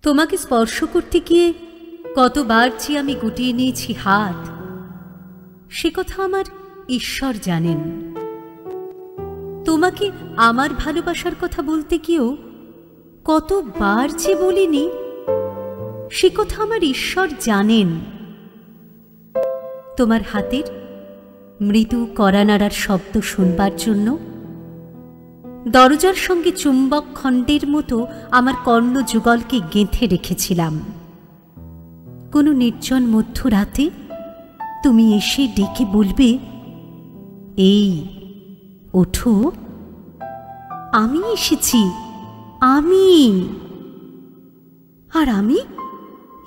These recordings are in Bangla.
তোমাকে স্পর্শ করতে গিয়ে কতবার যে আমি গুটিয়ে নিয়েছি হাত, সে কথা আমার ঈশ্বর জানেন। তোমাকে আমার ভালোবাসার কথা বলতে গিয়েও কতবার যে বলিনি, সে কথা আমার ঈশ্বর জানেন। তোমার হাতের মৃদু কড়া নাড়ার শব্দ শুনবার জন্য দরজার সঙ্গে চুম্বক খণ্ডের মতো আমার কর্ণযুগলকে গেঁথে রেখেছিলাম। কোনো নির্জন মধ্যরাতে তুমি এসে ডেকে বলবে, এই ওঠো, আমি এসেছি, আমি। আর আমি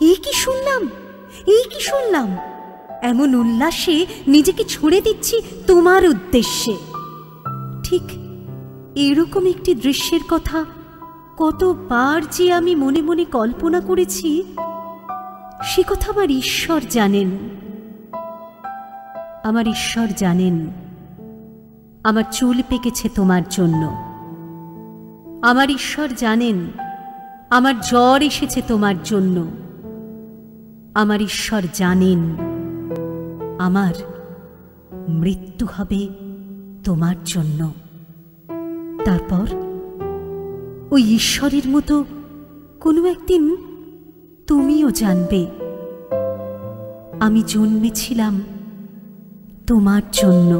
এই কি শুনলাম, এই কি শুনলাম, এমন উল্লাসে নিজেকে ছুড়ে দিচ্ছি তোমার উদ্দেশ্যে। ঠিক এরকম একটি দৃশ্যের কথা কতবার যে আমি মনে মনে কল্পনা করেছি, সে কথা আমার ঈশ্বর জানেন। আমার ঈশ্বর জানেন আমার চুল পেকেছে তোমার জন্য। আমার ঈশ্বর জানেন আমার জ্বর এসেছে তোমার জন্য। আমার ঈশ্বর জানেন আমার মৃত্যু হবে তোমার জন্য। তারপর ওই ঈশ্বরের মতো কোনো একদিন তুমিও জানবে আমি জন্মেছিলাম তোমার জন্য,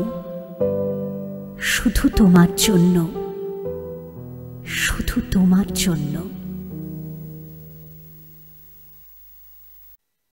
শুধু তোমার জন্য, শুধু তোমার জন্য।